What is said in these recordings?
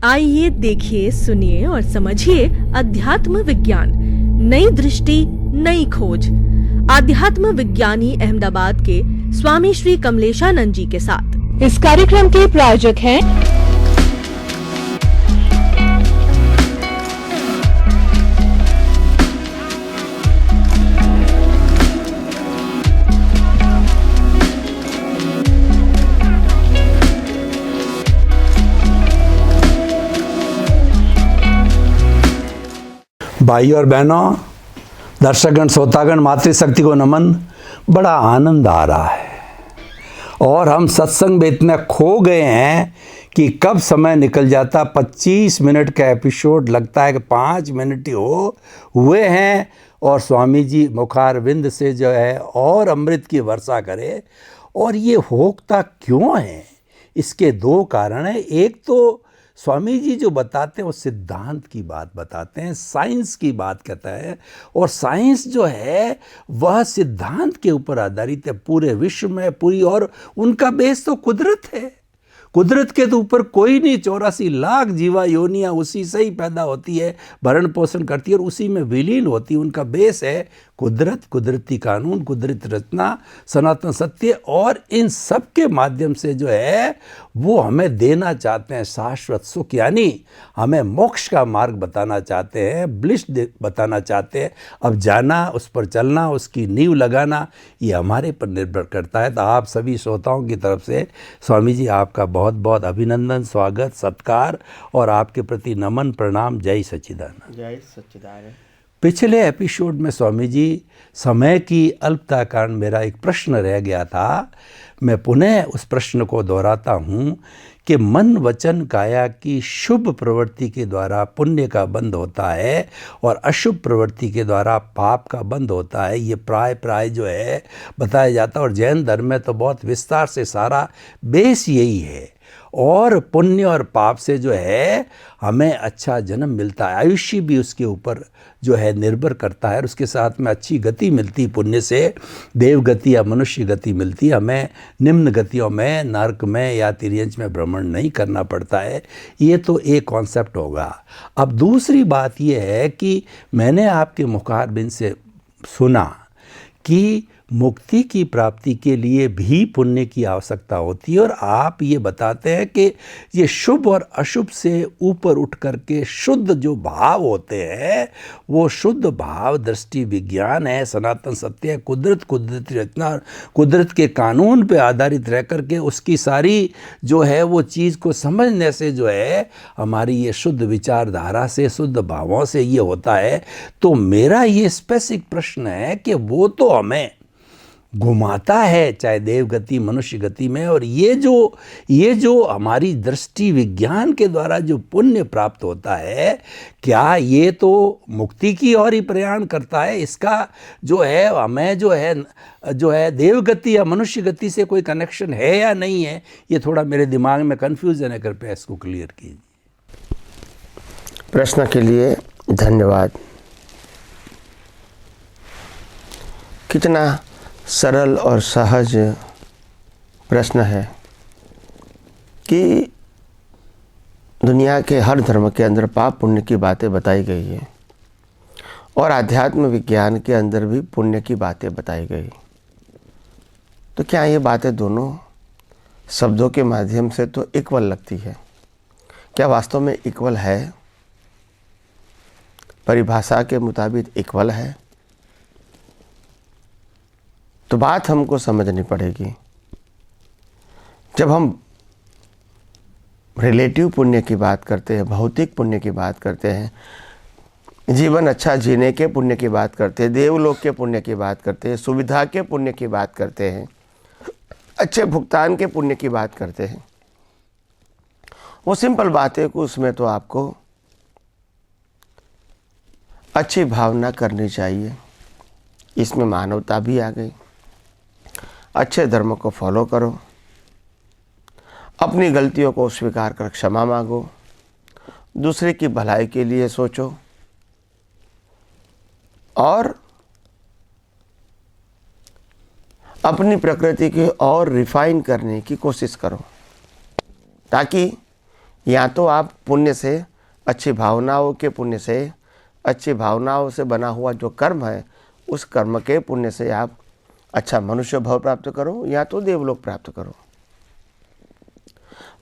आइए देखिए, सुनिए और समझिए अध्यात्म विज्ञान, नई दृष्टि, नई खोज। आध्यात्म विज्ञानी अहमदाबाद के स्वामी श्री कमलेशानंद जी के साथ। इस कार्यक्रम के प्रायोजक हैं भाई और बहनों, दर्शकगण, श्रोतागण, मातृशक्ति को नमन। बड़ा आनंद आ रहा है और हम सत्संग में इतने खो गए हैं कि कब समय निकल जाता। 25 मिनट का एपिसोड लगता है कि 5 मिनट ही हुए हैं और स्वामी जी मुखारविंद से जो है और अमृत की वर्षा करे। और ये होता क्यों है? इसके 2 कारण हैं। एक तो स्वामी जी जो बताते हैं वो सिद्धांत की बात बताते हैं, साइंस की बात कहता है, और साइंस जो है वह सिद्धांत के ऊपर आधारित है पूरे विश्व में पूरी। और उनका बेस तो कुदरत है। कुदरत के तो ऊपर कोई नहीं। 84 लाख जीवा योनियाँ उसी से ही पैदा होती है, भरण पोषण करती है और उसी में विलीन होती है। उनका बेस है कुदरत, कुदरती कानून, कुदरती रचना, सनातन सत्य। और इन सब के माध्यम से जो है वो हमें देना चाहते हैं शाश्वत सुख, यानी हमें मोक्ष का मार्ग बताना चाहते हैं, ब्लिस बताना चाहते हैं। अब जाना, उस पर चलना, उसकी नींव लगाना, ये हमारे पर निर्भर करता है। तो आप सभी श्रोताओं की तरफ से स्वामी जी आपका बहुत बहुत अभिनंदन, स्वागत, सत्कार और आपके प्रति नमन, प्रणाम। जय सच्चिदानंद। जय सच्चिदानंद। पिछले एपिसोड में स्वामी जी समय की अल्पता कारण मेरा एक प्रश्न रह गया था। मैं पुनः उस प्रश्न को दोहराता हूँ कि मन, वचन, काया की शुभ प्रवृत्ति के द्वारा पुण्य का बंध होता है और अशुभ प्रवृत्ति के द्वारा पाप का बंध होता है। ये प्राय जो है बताया जाता है। और जैन धर्म में तो बहुत विस्तार से सारा बेस यही है। और पुण्य और पाप से जो है हमें अच्छा जन्म मिलता है, आयुष्य भी उसके ऊपर जो है निर्भर करता है। और उसके साथ में अच्छी गति मिलती, पुण्य से देव गति या मनुष्य गति मिलती। हमें निम्न गतियों में, नरक में या तिर्यंच में भ्रमण नहीं करना पड़ता है। ये तो एक कॉन्सेप्ट होगा। अब दूसरी बात ये है कि मैंने आपके मुखारबिंद से सुना कि मुक्ति की प्राप्ति के लिए भी पुण्य की आवश्यकता होती है। और आप ये बताते हैं कि ये शुभ और अशुभ से ऊपर उठ करके शुद्ध जो भाव होते हैं वो शुद्ध भाव दृष्टि विज्ञान है, सनातन सत्य है, कुदरत, कुदरती रचना, कुदरत के कानून पे आधारित रह करके उसकी सारी जो है वो चीज़ को समझने से जो है हमारी ये शुद्ध विचारधारा से, शुद्ध भावों से ये होता है। तो मेरा ये स्पेसिफिक प्रश्न है कि वो तो हमें घुमाता है, चाहे देव गति, मनुष्य गति में। और ये जो हमारी दृष्टि विज्ञान के द्वारा जो पुण्य प्राप्त होता है, क्या ये तो मुक्ति की ओर ही प्रयाण करता है? इसका जो है हमें जो है देव गति या मनुष्य गति से कोई कनेक्शन है या नहीं है? ये थोड़ा मेरे दिमाग में कन्फ्यूजन है, कृपया इसको क्लियर कीजिए। प्रश्न के लिए धन्यवाद। कितना सरल और सहज प्रश्न है कि दुनिया के हर धर्म के अंदर पाप पुण्य की बातें बताई गई है और आध्यात्म विज्ञान के अंदर भी पुण्य की बातें बताई गई। तो क्या ये बातें दोनों शब्दों के माध्यम से तो इक्वल लगती है? क्या वास्तव में इक्वल है? परिभाषा के मुताबिक इक्वल है? तो बात हमको समझनी पड़ेगी। जब हम रिलेटिव पुण्य की बात करते हैं, भौतिक पुण्य की बात करते हैं, जीवन अच्छा जीने के पुण्य की बात करते हैं, देवलोक के पुण्य की बात करते हैं, सुविधा के पुण्य की बात करते हैं, अच्छे भुगतान के पुण्य की बात करते हैं, वो सिंपल बात है कि उसमें तो आपको अच्छी भावना करनी चाहिए। इसमें मानवता भी आ गई। अच्छे धर्म को फॉलो करो, अपनी गलतियों को स्वीकार कर क्षमा मांगो, दूसरे की भलाई के लिए सोचो और अपनी प्रकृति की और रिफाइन करने की कोशिश करो, ताकि या तो आप पुण्य से, अच्छी भावनाओं के पुण्य से, अच्छी भावनाओं से बना हुआ जो कर्म है उस कर्म के पुण्य से आप अच्छा मनुष्य भाव प्राप्त करो या तो देवलोक प्राप्त करो।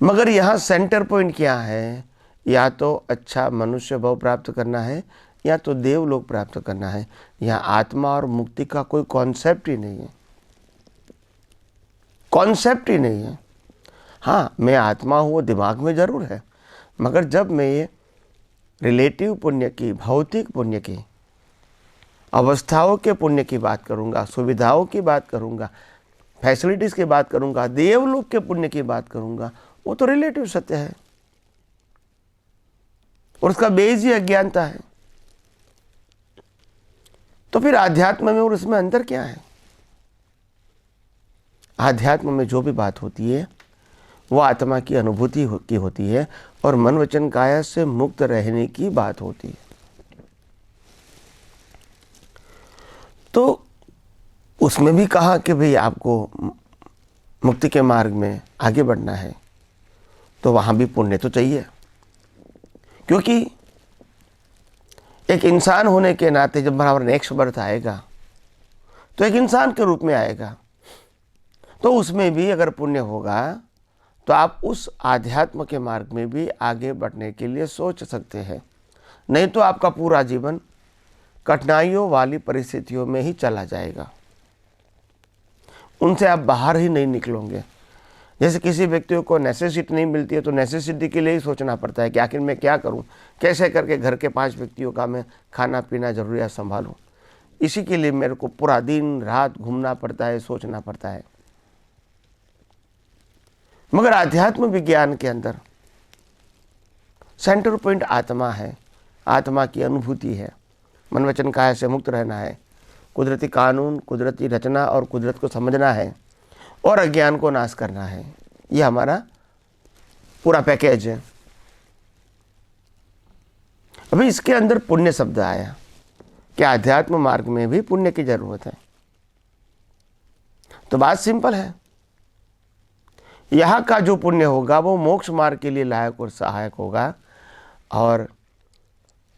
मगर यहाँ सेंटर पॉइंट क्या है, या तो अच्छा मनुष्य भाव प्राप्त करना है या तो देवलोक प्राप्त करना है। यहाँ आत्मा और मुक्ति का कोई कॉन्सेप्ट ही नहीं है, कॉन्सेप्ट ही नहीं है। हाँ, मैं आत्मा हूँ वो दिमाग में ज़रूर है, मगर जब मैं ये रिलेटिव पुण्य की, भौतिक पुण्य की, अवस्थाओं के पुण्य की बात करूँगा, सुविधाओं की बात करूँगा, फैसिलिटीज़ की बात करूँगा, देवलोक के पुण्य की बात करूँगा, वो तो रिलेटिव सत्य है और उसका बेस ही अज्ञानता है। तो फिर आध्यात्म में और उसमें अंतर क्या है? आध्यात्म में जो भी बात होती है वो आत्मा की अनुभूति की होती है और मन वचन काया से मुक्त रहने की बात होती है। तो उसमें भी कहा कि भाई आपको मुक्ति के मार्ग में आगे बढ़ना है तो वहाँ भी पुण्य तो चाहिए, क्योंकि एक इंसान होने के नाते जब बराबर नेक्स्ट बर्थ आएगा तो एक इंसान के रूप में आएगा, तो उसमें भी अगर पुण्य होगा तो आप उस आध्यात्म के मार्ग में भी आगे बढ़ने के लिए सोच सकते हैं। नहीं तो आपका पूरा जीवन कठिनाइयों वाली परिस्थितियों में ही चला जाएगा, उनसे आप बाहर ही नहीं निकलोगे। जैसे किसी व्यक्ति को नेसेसिटी नहीं मिलती है तो नेसेसिटी के लिए ही सोचना पड़ता है कि आखिर मैं क्या करूं, कैसे करके घर के 5 व्यक्तियों का मैं खाना पीना जरूरियात संभालूं। इसी के लिए मेरे को पूरा दिन रात घूमना पड़ता है, सोचना पड़ता है। मगर आध्यात्म विज्ञान के अंदर सेंटर पॉइंट आत्मा है, आत्मा की अनुभूति है, मन वचन काया से मुक्त रहना है, कुदरती कानून, कुदरती रचना और कुदरत को समझना है और अज्ञान को नाश करना है। ये हमारा पूरा पैकेज है। अभी इसके अंदर पुण्य शब्द आया कि आध्यात्म मार्ग में भी पुण्य की जरूरत है। तो बात सिंपल है, यहाँ का जो पुण्य होगा वो मोक्ष मार्ग के लिए लायक और सहायक होगा, और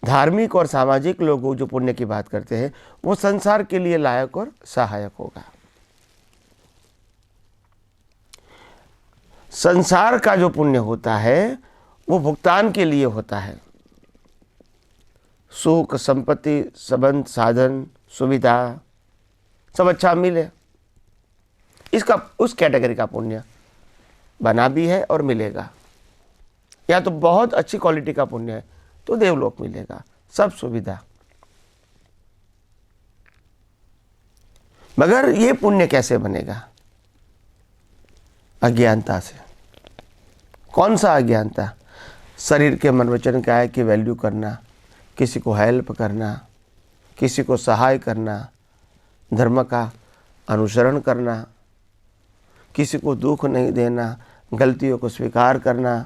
धार्मिक और सामाजिक लोग जो पुण्य की बात करते हैं वो संसार के लिए लायक और सहायक होगा। संसार का जो पुण्य होता है वो भुगतान के लिए होता है, सुख, संपत्ति, संबंध, साधन, सुविधा सब अच्छा मिले, इसका उस कैटेगरी का पुण्य बना भी है और मिलेगा। या तो बहुत अच्छी क्वालिटी का पुण्य है तो देवलोक मिलेगा, सब सुविधा। मगर ये पुण्य कैसे बनेगा? अज्ञानता से। कौन सा अज्ञानता? शरीर के मन वचन काया की वैल्यू करना, किसी को हेल्प करना, किसी को सहाय करना, धर्म का अनुसरण करना, किसी को दुख नहीं देना, गलतियों को स्वीकार करना,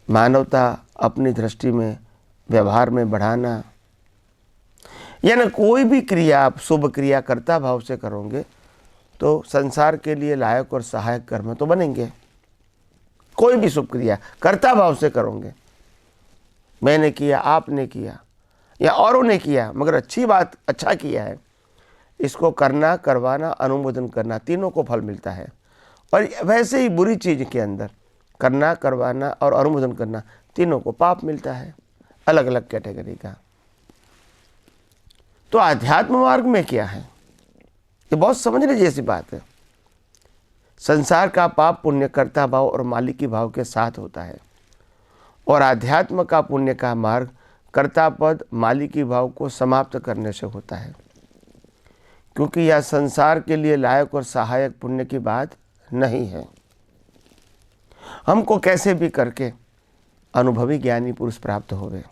मानवता अपनी दृष्टि में व्यवहार में बढ़ाना। यानी कोई भी क्रिया आप शुभ क्रिया कर्ता भाव से करोगे तो संसार के लिए लायक और सहायक कर्म तो बनेंगे। कोई भी शुभ क्रिया कर्ता भाव से करोगे, मैंने किया, आपने किया या औरों ने किया, मगर अच्छी बात, अच्छा किया है, इसको करना, करवाना, अनुमोदन करना, तीनों को फल मिलता है। और वैसे ही बुरी चीज़ के अंदर करना, करवाना और अनुमोदन करना, तीनों को पाप मिलता है, अलग अलग कैटेगरी का। तो आध्यात्म मार्ग में क्या है, ये बहुत समझने जैसी बात है। संसार का पाप पुण्य कर्ता भाव और मालिकी भाव के साथ होता है, और आध्यात्म का पुण्य का मार्ग कर्ता पद, मालिकी भाव को समाप्त करने से होता है। क्योंकि यह संसार के लिए लायक और सहायक पुण्य की बात नहीं है। हमको कैसे भी करके अनुभवी ज्ञानी पुरुष प्राप्त होवे,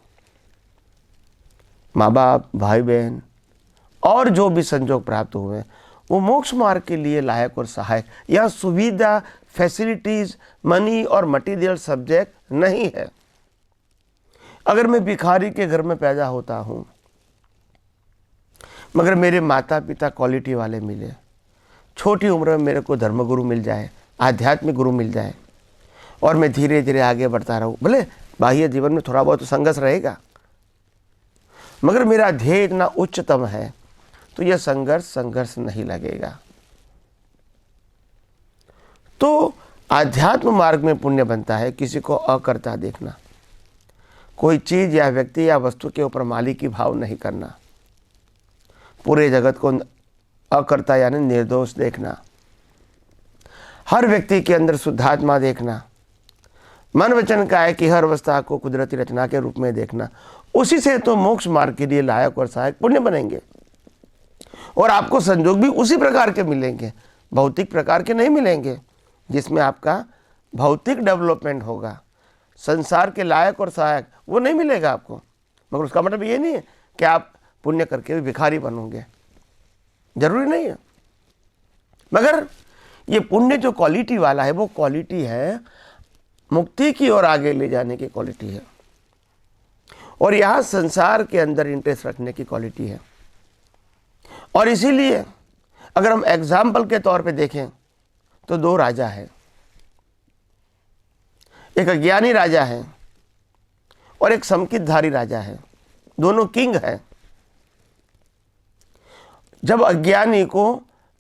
माँ बाप, भाई बहन और जो भी संजोग प्राप्त हुए, वो मोक्ष मार्ग के लिए लायक और सहायक। यह सुविधा, फैसिलिटीज, मनी और मटीरियल सब्जेक्ट नहीं है। अगर मैं भिखारी के घर में पैदा होता हूँ मगर मेरे माता पिता क्वालिटी वाले मिले, छोटी उम्र में मेरे को धर्मगुरु मिल जाए, आध्यात्मिक गुरु मिल जाए, और मैं धीरे धीरे आगे बढ़ता रहूं। भले बाह्य जीवन में थोड़ा बहुत संघर्ष रहेगा, मगर मेरा ध्येय इतना उच्चतम है तो यह संघर्ष नहीं लगेगा। तो आध्यात्म मार्ग में पुण्य बनता है किसी को अकर्ता देखना, कोई चीज या व्यक्ति या वस्तु के ऊपर मालिकी भाव नहीं करना, पूरे जगत को अकर्ता यानी निर्दोष देखना, हर व्यक्ति के अंदर शुद्धात्मा देखना, मन वचन काया की हर अवस्था को कुदरती रचना के रूप में देखना। उसी से तो मोक्ष मार्ग के लिए लायक और सहायक पुण्य बनेंगे। और आपको संजोग भी उसी प्रकार के मिलेंगे, भौतिक प्रकार के नहीं मिलेंगे, जिसमें आपका भौतिक डेवलपमेंट होगा। संसार के लायक और सहायक वो नहीं मिलेगा आपको। मगर उसका मतलब ये नहीं है कि आप पुण्य करके भी भिखारी बनोगे, जरूरी नहीं है। मगर ये पुण्य जो क्वालिटी वाला है वो क्वालिटी है मुक्ति की ओर आगे ले जाने की क्वालिटी है, और यहाँ संसार के अंदर इंटरेस्ट रखने की क्वालिटी है। और इसीलिए अगर हम एग्जाम्पल के तौर पे देखें तो दो राजा हैं, एक अज्ञानी राजा है और एक समकितधारी राजा है, दोनों किंग हैं। जब अज्ञानी को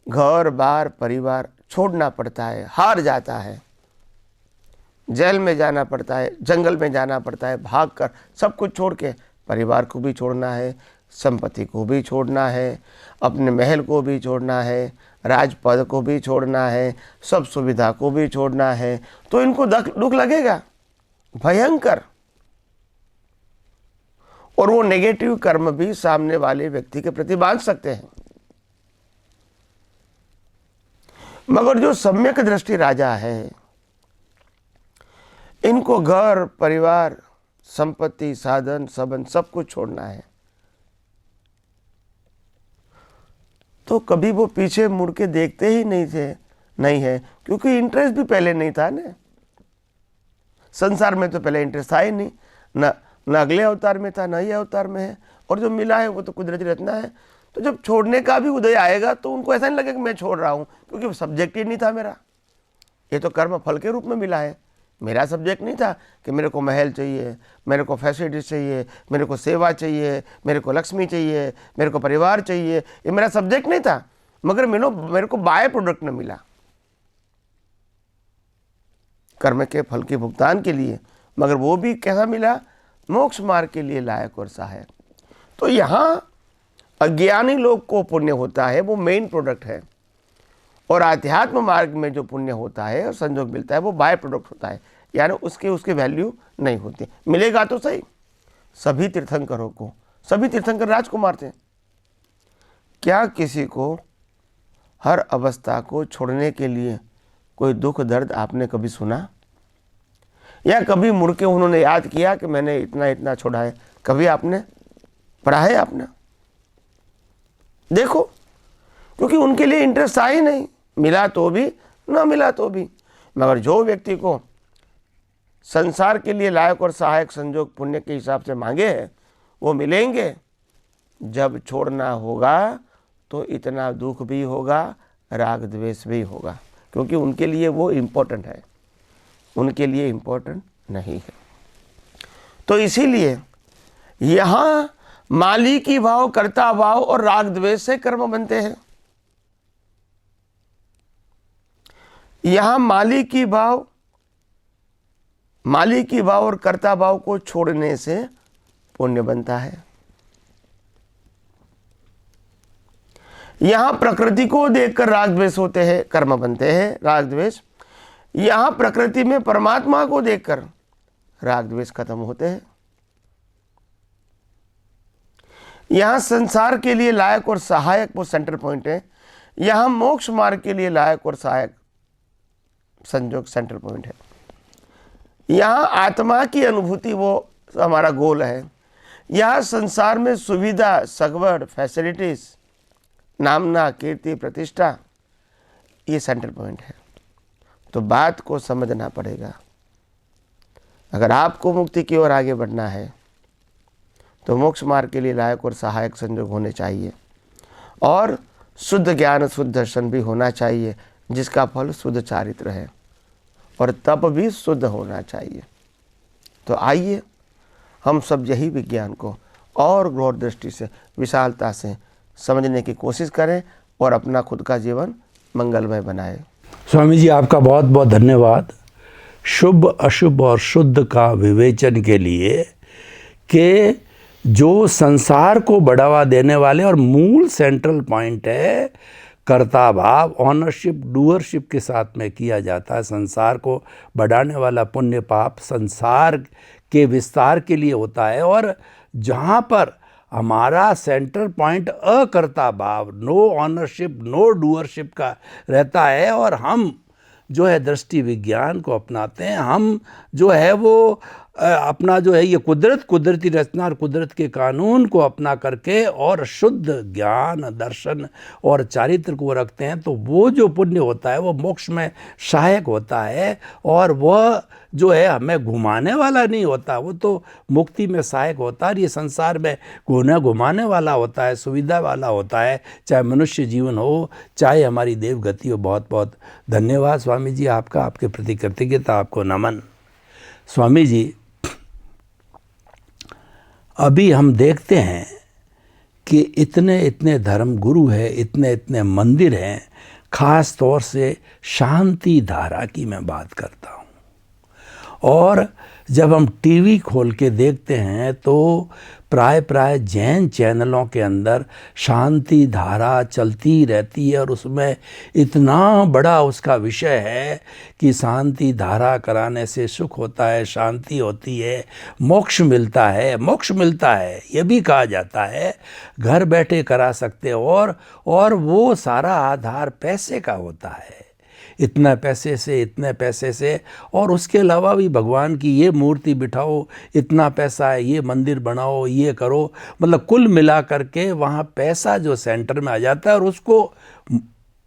घर बार परिवार छोड़ना पड़ता है, हार जाता है, जेल में जाना पड़ता है, जंगल में जाना पड़ता है, भागकर सब कुछ छोड़ के, परिवार को भी छोड़ना है, संपत्ति को भी छोड़ना है, अपने महल को भी छोड़ना है, राजपद को भी छोड़ना है, सब सुविधा को भी छोड़ना है, तो इनको दुख लगेगा भयंकर। और वो नेगेटिव कर्म भी सामने वाले व्यक्ति के प्रति बांध सकते हैं। मगर जो सम्यक दृष्टि राजा है, इनको घर परिवार संपत्ति साधन संबंध सब कुछ छोड़ना है, तो कभी वो पीछे मुड़ के देखते ही नहीं है, क्योंकि इंटरेस्ट भी पहले नहीं था ना। संसार में तो पहले इंटरेस्ट था ही नहीं, न अगले अवतार में था, न ही अवतार में है, और जो मिला है वो तो कुदरती रचना है। तो जब छोड़ने का भी उदय आएगा तो उनको ऐसा नहीं लगेगा कि मैं छोड़ रहा हूँ, क्योंकि सब्जेक्ट ही नहीं था मेरा, ये तो कर्म फल के रूप में मिला है। मेरा सब्जेक्ट नहीं था कि मेरे को महल चाहिए, मेरे को फैसिलिटीज चाहिए, मेरे को सेवा चाहिए, मेरे को लक्ष्मी चाहिए, मेरे को परिवार चाहिए, ये मेरा सब्जेक्ट नहीं था। मगर मेरे को बाय प्रोडक्ट में मिला कर्म के फल के भुगतान के लिए, मगर वो भी कैसा मिला, मोक्ष मार्ग के लिए लायक और सहायक। तो यहाँ अज्ञानी लोग को पुण्य होता है, वो मेन प्रोडक्ट है, और आध्यात्म मार्ग में जो पुण्य होता है और संजोग मिलता है वो बाय प्रोडक्ट होता है, यानी उसकी वैल्यू नहीं होती। मिलेगा तो सही, सभी तीर्थंकरों को, सभी तीर्थंकर राजकुमार थे, क्या किसी को हर अवस्था को छोड़ने के लिए कोई दुख दर्द आपने कभी सुना, या कभी मुड़ के उन्होंने याद किया कि मैंने इतना इतना छोड़ा है? कभी आपने पढ़ा है? आपने देखो, क्योंकि उनके लिए इंटरेस्ट था ही नहीं, मिला तो भी ना मिला तो भी। मगर जो व्यक्ति को संसार के लिए लायक और सहायक संजोग पुण्य के हिसाब से मांगे हैं वो मिलेंगे। जब छोड़ना होगा तो इतना दुख भी होगा, राग द्वेष भी होगा, क्योंकि उनके लिए वो इम्पोर्टेंट है, उनके लिए इम्पोर्टेंट नहीं है। तो इसीलिए यहाँ मालिकी भाव, कर्ता भाव और राग द्वेष से कर्म बनते हैं। यहाँ मालिकी भाव और कर्ता भाव को छोड़ने से पुण्य बनता है। यहाँ प्रकृति को देखकर राग द्वेष होते हैं, कर्म बनते हैं राग द्वेष। यहाँ प्रकृति में परमात्मा को देखकर राग द्वेष खत्म होते हैं। यहाँ संसार के लिए लायक और सहायक वो सेंटर पॉइंट है, यहाँ मोक्ष मार्ग के लिए लायक और सहायक संजोग सेंटर पॉइंट है। यहाँ आत्मा की अनुभूति वो हमारा गोल है। यहाँ संसार में सुविधा, सगवड़, फैसिलिटीज, नामना, कीर्ति, प्रतिष्ठा, ये सेंटर पॉइंट है। तो बात को समझना पड़ेगा। अगर आपको मुक्ति की ओर आगे बढ़ना है तो मोक्ष मार्ग के लिए लायक और सहायक संजोग होने चाहिए, और शुद्ध ज्ञान, शुद्ध दर्शन भी होना चाहिए, जिसका फल शुद्ध चारित्र है। और तप भी शुद्ध होना चाहिए। तो आइए हम सब यही विज्ञान को और गौर दृष्टि से, विशालता से समझने की कोशिश करें और अपना खुद का जीवन मंगलमय बनाएं। स्वामी जी, आपका बहुत बहुत धन्यवाद शुभ अशुभ और शुद्ध का विवेचन के लिए, कि जो संसार को बढ़ावा देने वाले और मूल सेंट्रल पॉइंट है कर्ता भाव, ऑनरशिप, डूअरशिप के साथ में किया जाता है। संसार को बढ़ाने वाला पुण्य पाप संसार के विस्तार के लिए होता है, और जहाँ पर हमारा सेंट्रल पॉइंट अकर्ता भाव, नो ऑनरशिप, नो डूअरशिप का रहता है, और हम जो है दृष्टि विज्ञान को अपनाते हैं, हम जो है वो अपना जो है ये कुदरती रचना और कुदरत के कानून को अपना करके और शुद्ध ज्ञान, दर्शन और चारित्र को रखते हैं, तो वो जो पुण्य होता है वो मोक्ष में सहायक होता है, और वह जो है हमें घुमाने वाला नहीं होता, वो तो मुक्ति में सहायक होता है। और ये संसार में घुमाने वाला होता है, सुविधा वाला होता है, चाहे मनुष्य जीवन हो, चाहे हमारी देव गति हो। बहुत बहुत धन्यवाद स्वामी जी आपका, आपके प्रति कृतज्ञता, आपको नमन। स्वामी जी, अभी हम देखते हैं कि इतने इतने धर्म गुरु हैं, इतने इतने मंदिर हैं, खास तौर से शांति धारा की मैं बात करता हूँ। और जब हम टीवी खोल के देखते हैं तो प्राय जैन चैनलों के अंदर शांति धारा चलती रहती है, और उसमें इतना बड़ा उसका विषय है कि शांति धारा कराने से सुख होता है, शांति होती है, मोक्ष मिलता है, ये भी कहा जाता है, घर बैठे करा सकते हो। और वो सारा आधार पैसे का होता है, इतने पैसे से, और उसके अलावा भी भगवान की ये मूर्ति बिठाओ, इतना पैसा है, ये मंदिर बनाओ, ये करो, मतलब कुल मिला करके वहाँ पैसा जो सेंटर में आ जाता है। और उसको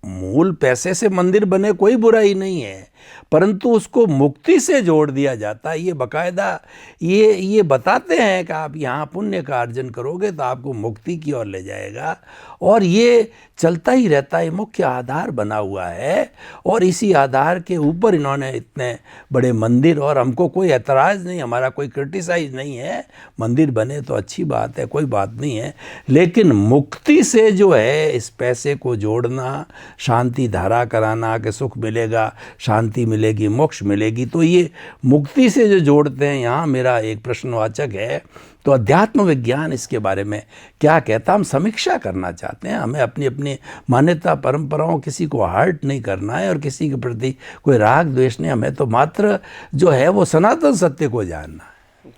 मूल पैसे से मंदिर बने कोई बुराई नहीं है, परंतु उसको मुक्ति से जोड़ दिया जाता है। ये बाकायदा ये बताते हैं कि आप यहाँ पुण्य का अर्जन करोगे तो आपको मुक्ति की ओर ले जाएगा, और ये चलता ही रहता है, मुख्य आधार बना हुआ है। और इसी आधार के ऊपर इन्होंने इतने बड़े मंदिर, और हमको कोई एतराज़ नहीं, हमारा कोई क्रिटिसाइज नहीं है, मंदिर बने तो अच्छी बात है, कोई बात नहीं है, लेकिन मुक्ति से जो है इस पैसे को जोड़ना, शांति धारा कराना कि सुख मिलेगा, शांति मिलेगी, मोक्ष मिलेगी, तो ये मुक्ति से जो जोड़ते हैं, यहाँ मेरा एक प्रश्नवाचक है। तो अध्यात्म विज्ञान इसके बारे में क्या कहता, हम समीक्षा करना चाहते हैं। हमें अपनी अपनी मान्यता परंपराओं, किसी को हर्ट नहीं करना है और किसी के प्रति कोई राग द्वेष नहीं, हमें तो मात्र जो है वो सनातन सत्य को जानना है।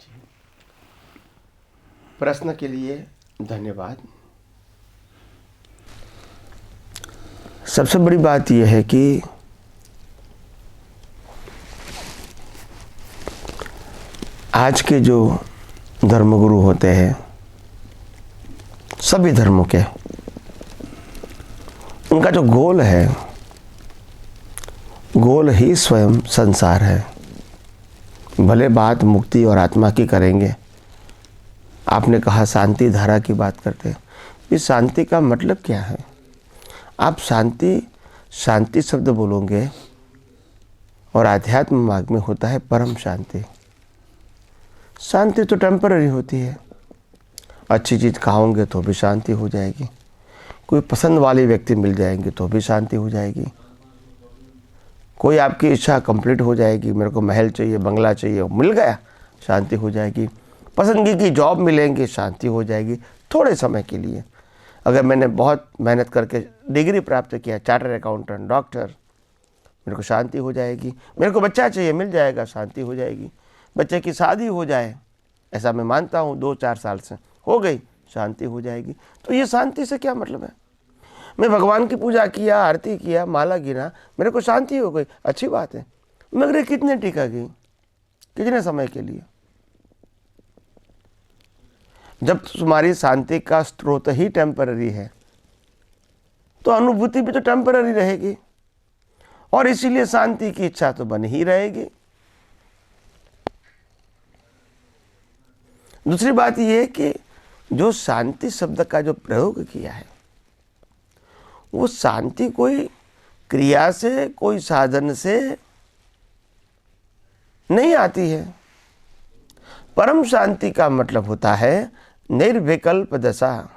प्रश्न के लिए धन्यवाद। सबसे बड़ी बात यह है कि आज के जो धर्मगुरु होते हैं, सभी धर्मों के, उनका जो गोल है, गोल ही स्वयं संसार है। भले बात मुक्ति और आत्मा की करेंगे, आपने कहा शांति धारा की बात करते हैं, इस शांति का मतलब क्या है? आप शांति शब्द बोलोगे, और आध्यात्म मार्ग में होता है परम शांति। शांति तो टेम्पररी होती है, अच्छी चीज़ खाओगे तो भी शांति हो जाएगी, कोई पसंद वाले व्यक्ति मिल जाएंगे तो भी शांति हो जाएगी, कोई आपकी इच्छा कंप्लीट हो जाएगी, मेरे को महल चाहिए, बंगला चाहिए, मिल गया, शांति हो जाएगी, पसंदगी की जॉब मिलेंगी, शांति हो जाएगी थोड़े समय के लिए। अगर मैंने बहुत मेहनत करके डिग्री प्राप्त किया, चार्टर्ड अकाउंटेंट, डॉक्टर, मेरे को शांति हो जाएगी। मेरे को बच्चा चाहिए, मिल जाएगा, शांति हो जाएगी। बच्चे की शादी हो जाए, ऐसा मैं मानता हूँ 2-4 साल से हो गई, शांति हो जाएगी। तो ये शांति से क्या मतलब है? मैं भगवान की पूजा किया, आरती किया, माला गिना, मेरे को शांति हो गई, अच्छी बात है, मगर ये कितने टिकेगी, कितने समय के लिए? जब तुम्हारी शांति का स्रोत ही टेम्पररी है तो अनुभूति भी तो टेम्पररी रहेगी, और इसीलिए शांति की इच्छा तो बनी ही रहेगी। दूसरी बात यह कि जो शांति शब्द का जो प्रयोग किया है, वो शांति कोई क्रिया से, कोई साधन से नहीं आती है। परम शांति का मतलब होता है निर्विकल्प दशा,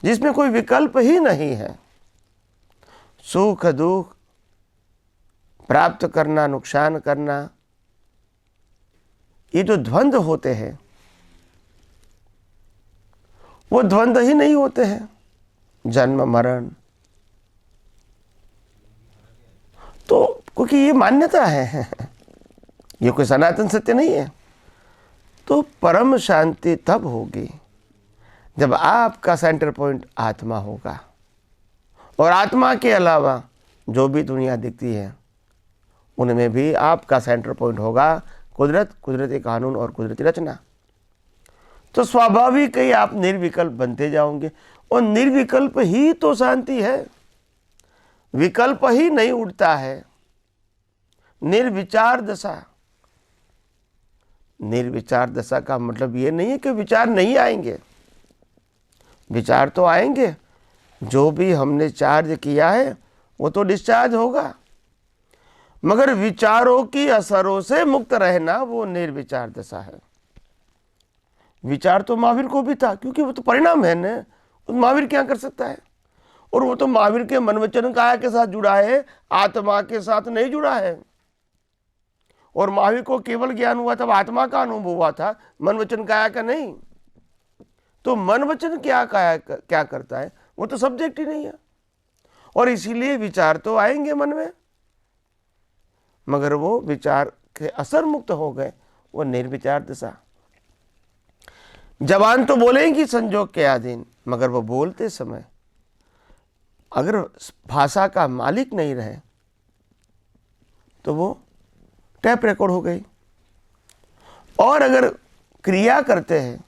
जिसमें कोई विकल्प ही नहीं है। सुख दुख, प्राप्त करना, नुकसान करना, ये जो द्वंद्व होते हैं वो द्वंद्व ही नहीं होते हैं। जन्म मरण, तो क्योंकि ये मान्यता है, ये कोई सनातन सत्य नहीं है। तो परम शांति तब होगी जब आपका सेंटर पॉइंट आत्मा होगा, और आत्मा के अलावा जो भी दुनिया दिखती है उनमें भी आपका सेंटर पॉइंट होगा कुदरत, कुदरती कानून और कुदरती रचना। तो स्वाभाविक ही आप निर्विकल्प बनते जाओगे, और निर्विकल्प ही तो शांति है। विकल्प ही नहीं उठता है। निर्विचार दशा, निर्विचार दशा का मतलब ये नहीं है कि विचार नहीं आएंगे, विचार तो आएंगे। जो भी हमने चार्ज किया है वो तो डिस्चार्ज होगा, मगर विचारों की असरों से मुक्त रहना वो निर्विचार दशा है। विचार तो महावीर को भी था, क्योंकि वो तो परिणाम है ना, महावीर क्या कर सकता है। और वो तो महावीर के मन वचन काया के साथ जुड़ा है, आत्मा के साथ नहीं जुड़ा है। और महावीर को केवल ज्ञान हुआ तब आत्मा का अनुभव हुआ था, मन वचन काया का नहीं। तो मन वचन क्या काया क्या करता है, वो तो सब्जेक्ट ही नहीं है। और इसीलिए विचार तो आएंगे मन में, मगर वो विचार के असर मुक्त हो गए, वो निर्विचार दशा। जबान तो बोलेंगी संजोग के अधीन, मगर वो बोलते समय अगर भाषा का मालिक नहीं रहे तो वो टैप रिकॉर्ड हो गई। और अगर क्रिया करते हैं,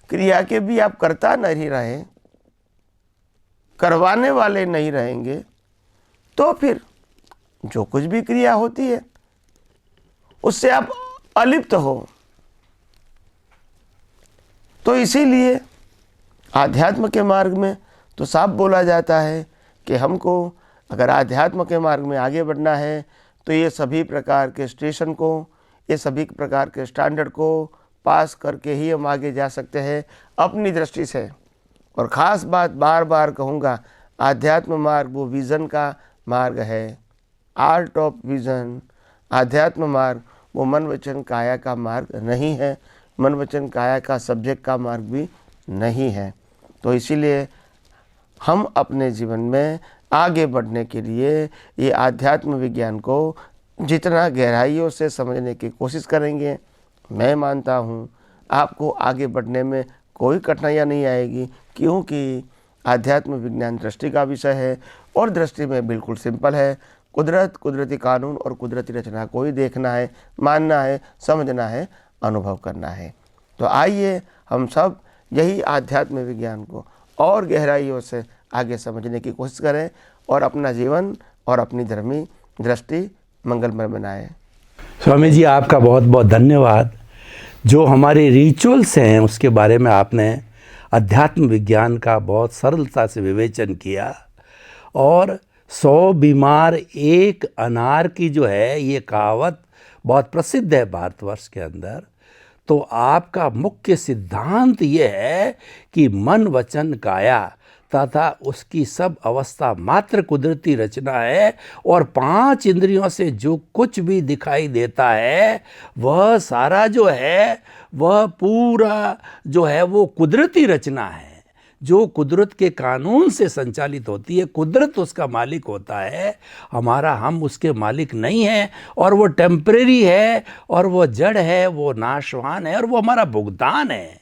क्रिया के भी आप करता नहीं रहे, करवाने वाले नहीं रहेंगे, तो फिर जो कुछ भी क्रिया होती है उससे आप अलिप्त हो। तो इसीलिए आध्यात्म के मार्ग में तो साफ बोला जाता है कि हमको अगर आध्यात्म के मार्ग में आगे बढ़ना है तो ये सभी प्रकार के स्टेशन को, ये सभी प्रकार के स्टैंडर्ड को पास करके ही हम आगे जा सकते हैं अपनी दृष्टि से। और ख़ास बात बार बार कहूँगा, आध्यात्म मार्ग वो विज़न का मार्ग है, आर्ट ऑफ विज़न। आध्यात्म मार्ग वो मन वचन काया का मार्ग नहीं है, मन वचन काया का सब्जेक्ट का मार्ग भी नहीं है। तो इसीलिए हम अपने जीवन में आगे बढ़ने के लिए ये आध्यात्म विज्ञान को जितना गहराइयों से समझने की कोशिश करेंगे, मैं मानता हूँ आपको आगे बढ़ने में कोई कठिनाइयाँ नहीं आएगी, क्योंकि आध्यात्म विज्ञान दृष्टि का विषय है और दृष्टि में बिल्कुल सिंपल है। कुदरत, कुदरती कानून और कुदरती रचना को ही देखना है, मानना है, समझना है, अनुभव करना है। तो आइए हम सब यही आध्यात्म विज्ञान को और गहराइयों से आगे समझने की कोशिश करें और अपना जीवन और अपनी धर्मी दृष्टि मंगलमय बनाएं। स्वामी जी, आपका बहुत बहुत धन्यवाद। जो हमारे रिचुअल्स हैं उसके बारे में आपने अध्यात्म विज्ञान का बहुत सरलता से विवेचन किया, और 100 बीमार एक अनार की जो है ये कहावत बहुत प्रसिद्ध है भारतवर्ष के अंदर। तो आपका मुख्य सिद्धांत ये है कि मन वचन काया तथा उसकी सब अवस्था मात्र कुदरती रचना है, और 5 इंद्रियों से जो कुछ भी दिखाई देता है वह सारा जो है वह पूरा जो है वो कुदरती रचना है, जो कुदरत के कानून से संचालित होती है। कुदरत उसका मालिक होता है, हम उसके मालिक नहीं हैं, और वो टेम्परेरी है, और वो जड़ है, वो नाशवान है, और वो हमारा भुगतान है।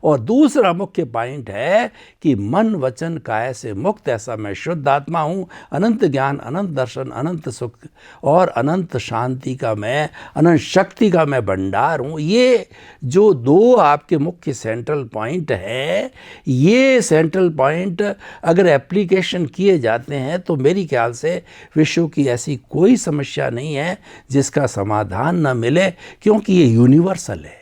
और दूसरा मुख्य पॉइंट है कि मन वचन काया से मुक्त ऐसा मैं शुद्ध आत्मा हूँ, अनंत ज्ञान, अनंत दर्शन, अनंत सुख और अनंत शांति का मैं, अनंत शक्ति का मैं भंडार हूँ। ये जो 2 आपके मुख्य सेंट्रल पॉइंट है, ये सेंट्रल पॉइंट अगर एप्लीकेशन किए जाते हैं तो मेरी ख्याल से विश्व की ऐसी कोई समस्या नहीं है जिसका समाधान न मिले, क्योंकि ये यूनिवर्सल है।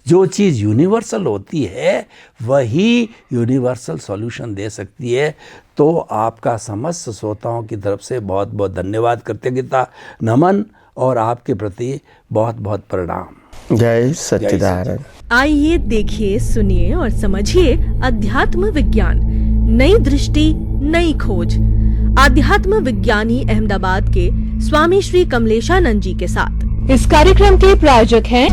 जो चीज़ यूनिवर्सल होती है वही यूनिवर्सल सॉल्यूशन दे सकती है। तो आपका समस्त श्रोताओं की तरफ से बहुत बहुत धन्यवाद, कृतज्ञता, नमन और आपके प्रति बहुत बहुत प्रणाम। जय सच्चिदानंद। आइए देखिए, सुनिए और समझिए अध्यात्म विज्ञान, नई दृष्टि नई खोज। आध्यात्म विज्ञानी अहमदाबाद के स्वामी श्री कमलेशानंद जी के साथ। इस कार्यक्रम के प्रायोजक हैं